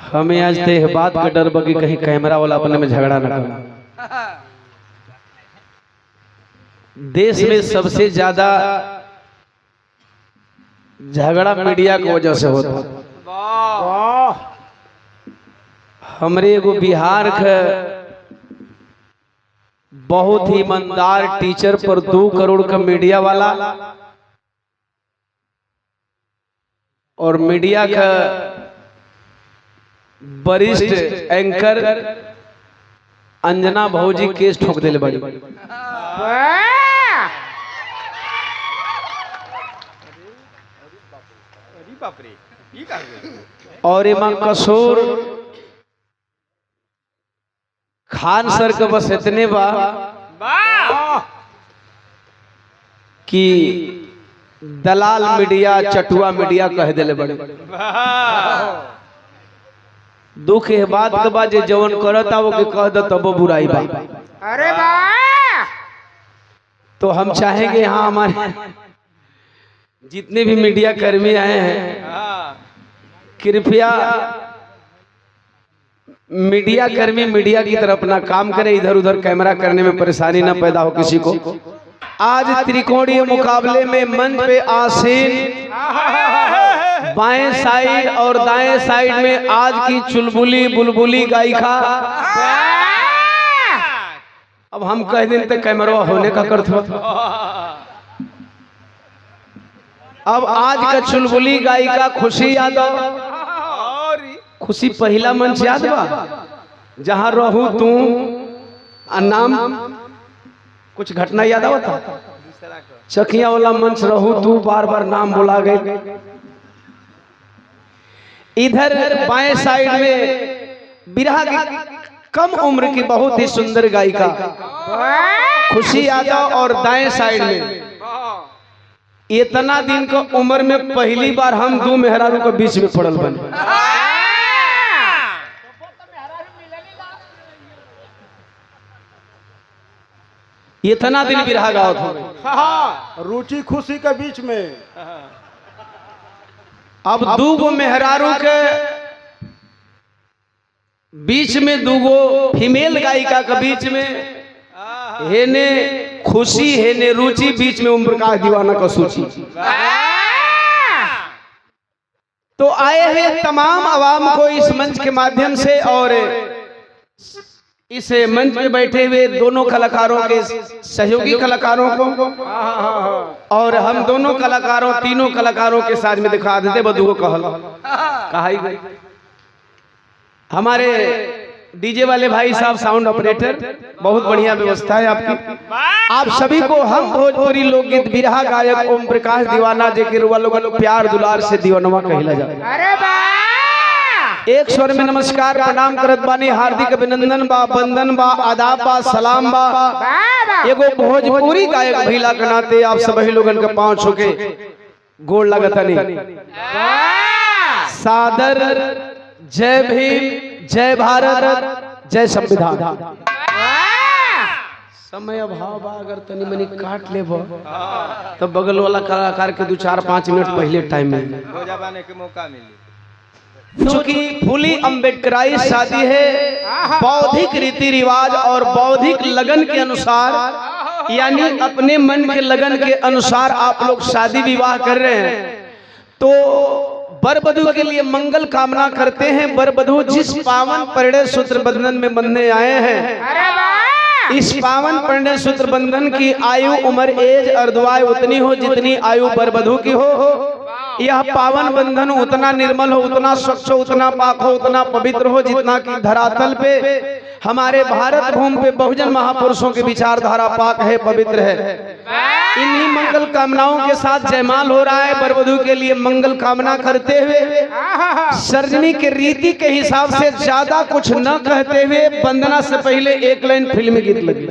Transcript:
हमें आज ते बात का डर बगी कहीं कैमरा वाला अपने में झगड़ा न कर। देश में सबसे ज्यादा झगड़ा मीडिया की वजह से होता। हमरे एगो बिहार के बहुत ही ईमानदार टीचर पर 2 करोड़ का मीडिया वाला और मीडिया का वरिष्ठ एंकर अंजना भौजी केस ठोक दिले बड़ी। और एमा कसूर खान सर के बस इतने बा कि दलाल मीडिया चटुआ मीडिया कह दिले बड़े। दुख है बात के बाद जे जवन करता वो के कह दो तब बुराई बा। अरे वाह! तो हम चाहेंगे यहाँ हमारे जितने भी मीडिया कर्मी आए हैं कृपया मीडिया कर्मी मीडिया की तरफ अपना काम करें, इधर उधर कैमरा करने में परेशानी ना पैदा हो किसी को। आज त्रिकोणीय मुकाबले में मंच पे आसीन बाएं साइड और दाएं साइड में आज की चुलबुली बुलबुली गायिका। अब हम कह दिन तक कैमरा होने का करते। अब आज का चुलबुली गायिका खुशी यादव। खुशी पहला मंच याद बा जहां रहू तू नाम कुछ घटना याद आवता। चकिया वाला मंच रहू तू बार बार नाम बोला गए। इधर बाएं साइड में बिरहा की कम उम्र की बहुत ही सुंदर गायिका खुशी यादव और दाएं साइड में इतना दिन का उम्र में पहली बार हम 2 मेहरारू के बीच में पड़ल बने। इतना दिन बिरहा गावत हो रुचि खुशी के बीच में। अब 2 मेहरारू के बीच में 2 फीमेल गायिका के बीच में हेने खुशी हेने रुचि, बीच में उम्र का दीवाना का सूची। तो आए हैं तमाम आवाम को इस मंच के माध्यम से और इस मंच में बैठे हुए दोनों कलाकारों के सहयोगी कलाकारों को और हम दोनों कलाकारों तीनों कलाकारों के साथ में दिखा देते बदू को कहा ही गई। हमारे डीजे वाले भाई साहब साउंड ऑपरेटर, बहुत बढ़िया व्यवस्था है आपकी। आप सभी को हम भोजपुरी लोकगीत बिरहा गायक ओम प्रकाश दीवाना जेके रुआ लोगन प्यार दुलार से दीवानवा कहला जाए। अरे वाह! एक स्वर में नमस्कार प्रणाम करत बानी, हार्दिक अभिनंदन बा, वंदन बा, आदाब बा, सलाम बा। एगो भोजपुरी गायक भइला के नाते आप सभी लोगन के पांव छुके गोड़ लगतनी। सादर जय भीम, जय भारत, जय संविधान। समय अभाव बा, अगर तनी मनी काट ले तब बगल वाला कलाकार के 2-4-5 मिनट पहले टाइम में के मौका मिले। चूंकि फुली अम्बेडकराई शादी है बौद्धिक रीति रिवाज और बौद्धिक लगन के अनुसार, यानी अपने मन के लगन के अनुसार आप लोग शादी विवाह कर रहे हैं, तो वर वधू के लिए मंगल कामना करते हैं। वर वधू जिस पावन परिणय सूत्र बंधन में बंधने आए हैं, इस पावन परिणय सूत्र बंधन की आयु उम्र एज अर्धवाय उतनी हो जितनी आयु वर वधू की हो। यह पावन बंधन उतना निर्मल हो, उतना स्वच्छ हो, उतना पाक हो, उतना पवित्र हो जितना कि धरातल पे हमारे भारत भूमि पे बहुजन महापुरुषों की विचारधारा पाक है, पवित्र है। इन्हीं मंगल कामनाओं के साथ जयमाल हो रहा है। वर वधू के लिए मंगल कामना करते हुए सर्जनी के रीति के हिसाब से ज्यादा कुछ न कहते हुए वंदना से पहले एक लाइन फिल्मी गीत लगी।